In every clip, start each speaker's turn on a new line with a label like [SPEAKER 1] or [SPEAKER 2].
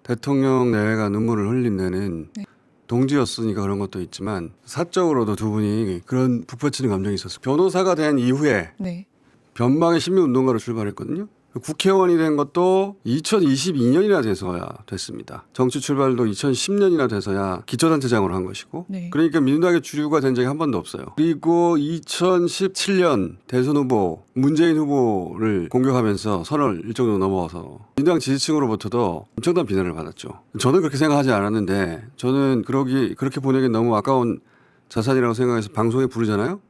[SPEAKER 1] 대통령 내외가 눈물을 흘린 데는
[SPEAKER 2] 네.
[SPEAKER 1] 동지였으니까 그런 것도 있지만 사적으로도 두 분이 그런 북받치는 감정이 있었어요. 변호사가 된 이후에
[SPEAKER 2] 네.
[SPEAKER 1] 변방의 신민운동가로 출발했거든요. 국회의원이 된 것도 2022년이나 돼서야 됐습니다. 정치 출발도 2010년이나 돼서야 기초단체장으로 한 것이고
[SPEAKER 2] 네.
[SPEAKER 1] 그러니까 민주당의 주류가 된 적이 한 번도 없어요. 그리고 2017년 대선 후보 문재인 후보를 공격하면서 선을 일정으로 넘어와서 민주당 지지층으로부터도 엄청난 비난을 받았죠. 저는 그렇게 생각하지 않았는데 저는 그렇게 보내기 너무 아까운 자산이라고 생각해서 방송에 부르잖아요.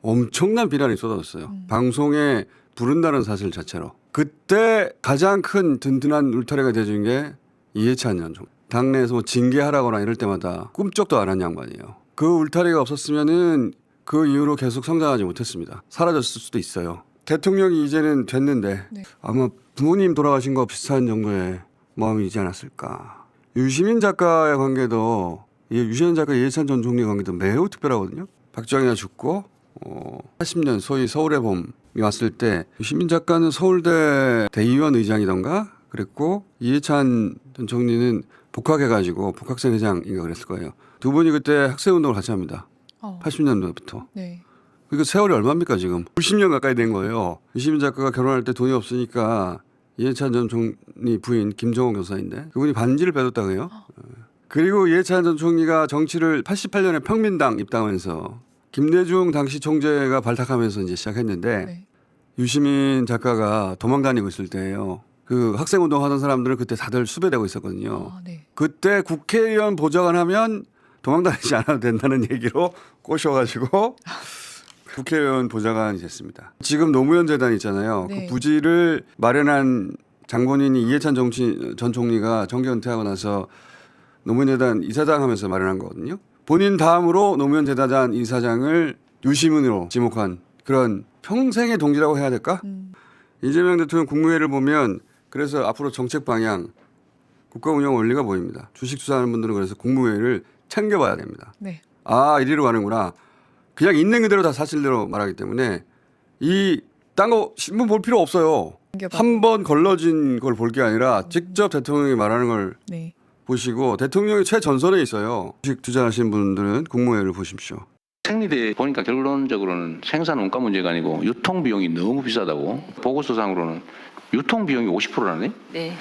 [SPEAKER 1] 엄청난 비난이 쏟아졌어요. 방송에 부른다는 사실 자체로. 그때 가장 큰 든든한 울타리가 돼준 게 이해찬 전 총리. 당내에서 뭐 징계하라거나 이럴 때마다 꿈쩍도 안 한 양반이에요. 그 울타리가 없었으면은 그 이후로 계속 성장하지 못했습니다. 사라졌을 수도 있어요. 대통령이 이제는 됐는데
[SPEAKER 2] 네.
[SPEAKER 1] 아마 부모님 돌아가신 거 비슷한 정도의 마음이지 않았을까. 유시민 작가의 관계도 유시민 작가 이해찬 전 총리 관계도 매우 특별하거든요. 박정희가 죽고 80년 소위 서울의 봄이 왔을 때 유시민 작가는 서울대 대의원 의장이던가 그랬고 이해찬 전 총리는 복학해가지고 복학생 회장인가 그랬을 거예요. 두 분이 그때 학생운동을 같이 합니다. 80년도부터.
[SPEAKER 2] 네.
[SPEAKER 1] 그러니까 세월이 얼마입니까 지금. 90년 가까이 된 거예요. 유시민 작가가 결혼할 때 돈이 없으니까 이해찬 전 총리 부인 김정호 교사인데 그분이 반지를 빼뒀다고 해요. 그리고 이해찬 전 총리가 정치를 88년에 평민당 입당하면서 김대중 당시 총재가 발탁하면서 이제 시작했는데
[SPEAKER 2] 네.
[SPEAKER 1] 유시민 작가가 도망 다니고 있을 때예요. 그 학생운동 하던 사람들은 그때 다들 수배되고 있었거든요.
[SPEAKER 2] 네.
[SPEAKER 1] 그때 국회의원 보좌관 하면 도망 다니지 않아도 된다는 얘기로 꼬셔가지고 국회의원 보좌관이 됐습니다. 지금 노무현 재단 있잖아요.
[SPEAKER 2] 네.
[SPEAKER 1] 그 부지를 마련한 장본인이 이해찬 전 총리가 정계 은퇴하고 나서 노무현 재단 이사장 하면서 마련한 거거든요. 본인 다음으로 노무현 재단 이사장을 유시민으로 지목한 그런 평생의 동지라고 해야 될까? 이재명 대통령 국무회의를 보면 그래서 앞으로 정책 방향, 국가 운영 원리가 보입니다. 주식 투자하는 분들은 그래서 국무회의를 챙겨봐야 됩니다.
[SPEAKER 2] 네.
[SPEAKER 1] 아, 이리로 가는구나. 그냥 있는 그대로 다 사실대로 말하기 때문에 이 딴 거 신문 볼 필요 없어요. 한 번 걸러진 걸 볼 게 아니라 직접 대통령이 말하는 걸
[SPEAKER 2] 네.
[SPEAKER 1] 보시고 대통령이 최전선에 있어요. 주식 투자하신 분들은 국무회의를 보십시오.
[SPEAKER 3] 생리대 보니까 결론적으로는 생산 원가 문제가 아니고 유통 비용이 너무 비싸다고 보고서상으로는 유통 비용이 50%라네.
[SPEAKER 4] 네.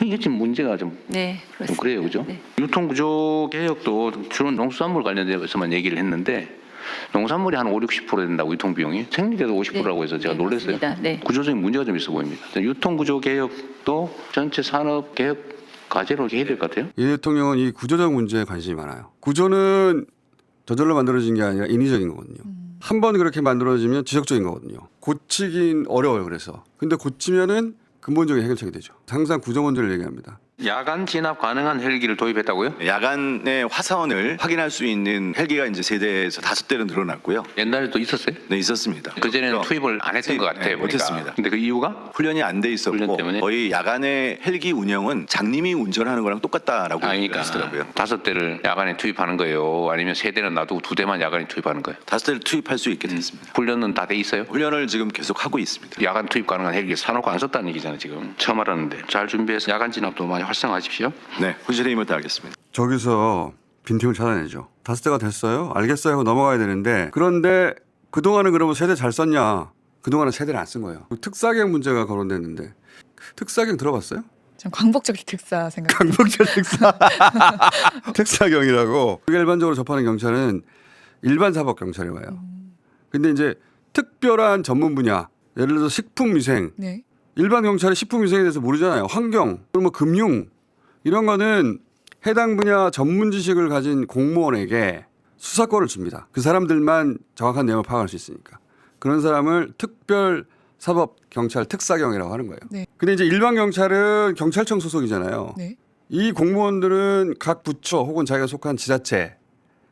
[SPEAKER 3] 이게 지금 문제가 좀
[SPEAKER 4] 네.
[SPEAKER 3] 좀 그래요, 그죠?
[SPEAKER 4] 네.
[SPEAKER 3] 유통 구조 개혁도 주로 농수산물 관련돼서만 얘기를 했는데 농산물이 한 5-60% 된다고 유통 비용이 생리대도 50%라고 해서 제가
[SPEAKER 4] 네,
[SPEAKER 3] 놀랐어요.
[SPEAKER 4] 맞습니다. 네.
[SPEAKER 3] 구조적인 문제가 좀 있어 보입니다. 유통 구조 개혁도 전체 산업 개혁 과제로 해야 될 것 같아요.
[SPEAKER 1] 이 대통령은 이 구조적 문제에 관심이 많아요. 구조는 저절로 만들어진 게 아니라 인위적인 거거든요. 한 번 그렇게 만들어지면 지속적인 거거든요. 고치긴 어려워요. 그래서. 근데 고치면은 근본적인 해결책이 되죠. 항상 구조 문제를 얘기합니다.
[SPEAKER 3] 야간 진압 가능한 헬기를 도입했다고요?
[SPEAKER 5] 야간에 화사원을 확인할 수 있는 헬기가 이제 3대에서 5대로 늘어났고요.
[SPEAKER 3] 옛날에 또 있었어요?
[SPEAKER 5] 네, 있었습니다.
[SPEAKER 3] 그전에는 투입을 안 했던 것 같아요. 보니까.
[SPEAKER 5] 못했습니다.
[SPEAKER 3] 근데 그 이유가?
[SPEAKER 5] 훈련이 안 돼 있었고
[SPEAKER 3] 훈련 때문에?
[SPEAKER 5] 거의 야간에 헬기 운영은 장님이 운전하는 거랑 똑같다라고
[SPEAKER 3] 그러니까
[SPEAKER 5] 하시더라고요.
[SPEAKER 3] 5대를 야간에 투입하는 거예요? 아니면 3대는 놔두고 2대만 야간에 투입하는 거예요?
[SPEAKER 5] 5대를 투입할 수 있게 됐습니다.
[SPEAKER 3] 훈련은 다 돼 있어요?
[SPEAKER 5] 훈련을 지금 계속 하고 있습니다.
[SPEAKER 3] 야간 투입 가능한 헬기 사놓고 안 썼다는 얘기잖아요. 지금 처음 알았는데 잘 준비해서 야간 진압도 많이 활성화하십시오.
[SPEAKER 5] 네, 혼신의 힘을 다하겠습니다.
[SPEAKER 1] 저기서 빈틈을 찾아내죠. 5대가 됐어요? 알겠어요 하고 넘어가야 되는데 그런데 그동안은 그러면 세대 잘 썼냐. 그동안은 세대를 안 쓴 거예요. 특사경 문제가 거론됐는데 특사경 들어봤어요?
[SPEAKER 2] 전 광복절기 특사 생각.
[SPEAKER 1] 강북절 특사. 특사경이라고. 일반적으로 접하는 경찰은 일반 사법 경찰이 와요. 근데 이제 특별한 전문 분야 예를 들어서 식품위생
[SPEAKER 2] 네.
[SPEAKER 1] 일반 경찰이 식품위생에 대해서 모르잖아요. 환경, 그리고 뭐 금융 이런 거는 해당 분야 전문 지식을 가진 공무원에게 수사권을 줍니다. 그 사람들만 정확한 내용을 파악할 수 있으니까. 그런 사람을 특별 사법 경찰 특사경이라고 하는 거예요.
[SPEAKER 2] 네.
[SPEAKER 1] 근데 이제 일반 경찰은 경찰청 소속이잖아요.
[SPEAKER 2] 네.
[SPEAKER 1] 이 공무원들은 각 부처 혹은 자기가 속한 지자체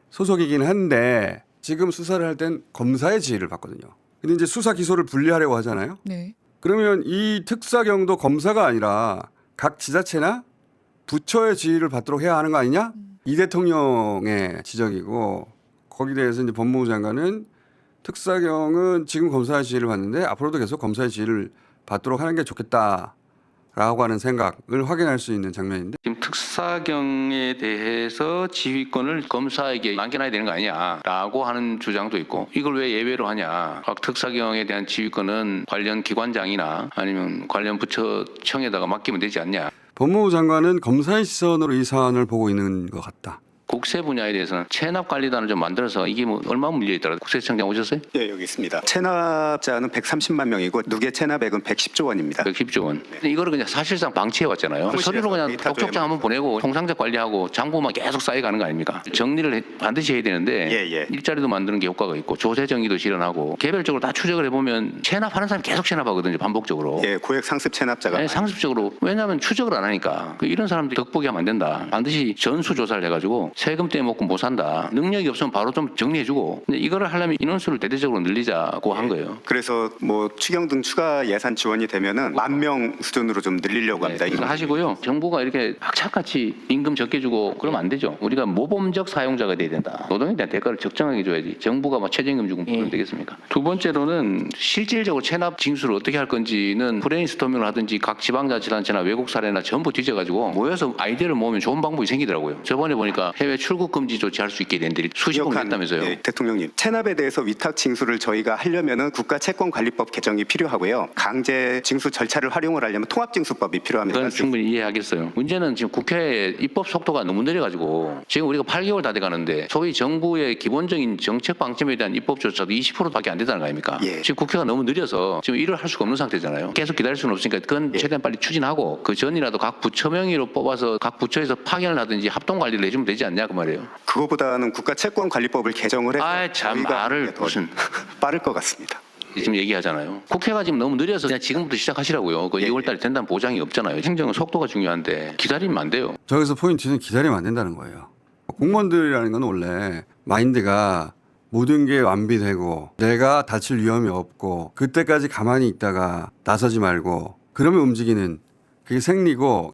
[SPEAKER 1] 소속이긴 한데 지금 수사를 할 땐 검사의 지휘를 받거든요. 근데 이제 수사 기소를 분리하려고 하잖아요.
[SPEAKER 2] 네.
[SPEAKER 1] 그러면 이 특사경도 검사가 아니라 각 지자체나 부처의 지휘를 받도록 해야 하는 거 아니냐? 이 대통령의 지적이고 거기에 대해서 이제 법무부 장관은 특사경은 지금 검사의 지휘를 받는데 앞으로도 계속 검사의 지휘를 받도록 하는 게 좋겠다라고 라고 하는 생각을 확인할 수 있는 장면인데
[SPEAKER 3] 지금 특사경에 대해서 지휘권을 검사에게 남겨놔야 되는 거 아니냐라고 하는 주장도 있고 이걸 왜 예외로 하냐. 각 특사경에 대한 지휘권은 관련 기관장이나 아니면 관련 부처청에다가 맡기면 되지 않냐.
[SPEAKER 1] 법무부 장관은 검사의 시선으로 이 사안을 보고 있는 것 같다.
[SPEAKER 3] 국세 분야에 대해서는 체납관리단을 좀 만들어서 이게 뭐 얼마 물려 있더라. 국세청장 오셨어요?
[SPEAKER 4] 예, 여기 있습니다. 체납자는 130만 명이고 누계 체납액은 110조 원입니다.
[SPEAKER 3] 110조 원. 근데 이거를 그냥 사실상 방치해 왔잖아요. 서류로 그냥
[SPEAKER 4] 데이터도
[SPEAKER 3] 독촉장 한번 보내고 통상적 관리하고 장부만 계속 쌓여가는 거 아닙니까? 정리를 반드시 해야 되는데
[SPEAKER 4] 예.
[SPEAKER 3] 일자리도 만드는 게 효과가 있고 조세 정리도 실현하고 개별적으로 다 추적을 해보면 체납하는 사람이 계속 체납하거든요. 반복적으로.
[SPEAKER 4] 예, 고액 상습 체납자가
[SPEAKER 3] 네, 상습적으로. 왜냐하면 추적을 안 하니까. 이런 사람들이 덕보게 하면 안 된다. 반드시 전수조사를 해가지고 세금 떼먹고 못 산다. 능력이 없으면 바로 좀 정리해주고. 근데 이거를 하려면 인원수를 대대적으로 늘리자고 한 거예요.
[SPEAKER 4] 그래서 뭐 추경 등 추가 예산 지원이 되면은 10,000명 수준으로 좀 늘리려고 합니다.
[SPEAKER 3] 이거 하시고요. 정부가 이렇게 악착같이 임금 적게 주고 그러면 안 되죠. 우리가 모범적 사용자가 돼야 된다. 노동에 대한 대가를 적정하게 줘야지. 정부가 막 최저임금 주고 그러면 되겠습니까? 두 번째로는 실질적으로 체납 징수를 어떻게 할 건지는 브레인스토밍을 하든지 각 지방자치단체나 외국 사례나 전부 뒤져가지고 모여서 아이디어를 모으면 좋은 방법이 생기더라고요. 저번에 보니까 해외 출국 금지 조치할 수 있게 된 일이 수십 번 했다면서요.
[SPEAKER 4] 예, 대통령님, 체납에 대해서 위탁 징수를 저희가 하려면은 국가채권관리법 개정이 필요하고요. 강제 징수 절차를 활용을 하려면 통합징수법이 필요합니다.
[SPEAKER 3] 그건 충분히 이해하겠어요. 문제는 지금 국회의 입법 속도가 너무 느려가지고 지금 우리가 8개월 다 돼가는데 소위 정부의 기본적인 정책 방침에 대한 입법조차도 20%밖에 안 된다는 거 아닙니까?
[SPEAKER 4] 예.
[SPEAKER 3] 지금 국회가 너무 느려서 지금 일을 할 수가 없는 상태잖아요. 계속 기다릴 수는 없으니까 그건 최대한 빨리 추진하고 그 전이라도 각 부처 명의로 뽑아서 각 부처에서 파견을 하든지 합동 관리를 해주면 되지 않냐 그 말이에요.
[SPEAKER 4] 그거보다는 국가채권관리법을 개정을 해서
[SPEAKER 3] 아이, 참
[SPEAKER 4] 저희가
[SPEAKER 3] 말을
[SPEAKER 4] 하는 게 더
[SPEAKER 3] 무슨.
[SPEAKER 4] 빠를 것 같습니다.
[SPEAKER 3] 지금 얘기하잖아요. 국회가 지금 너무 느려서 그냥 지금부터 시작하시라고요. 그 2월달에 된다는 보장이 없잖아요. 행정은 속도가 중요한데 기다리면 안 돼요.
[SPEAKER 1] 저기서 포인트는 기다리면 안 된다는 거예요. 공무원들이라는 건 원래 마인드가 모든 게 완비되고 내가 다칠 위험이 없고 그때까지 가만히 있다가 나서지 말고 그러면 움직이는 그게 생리고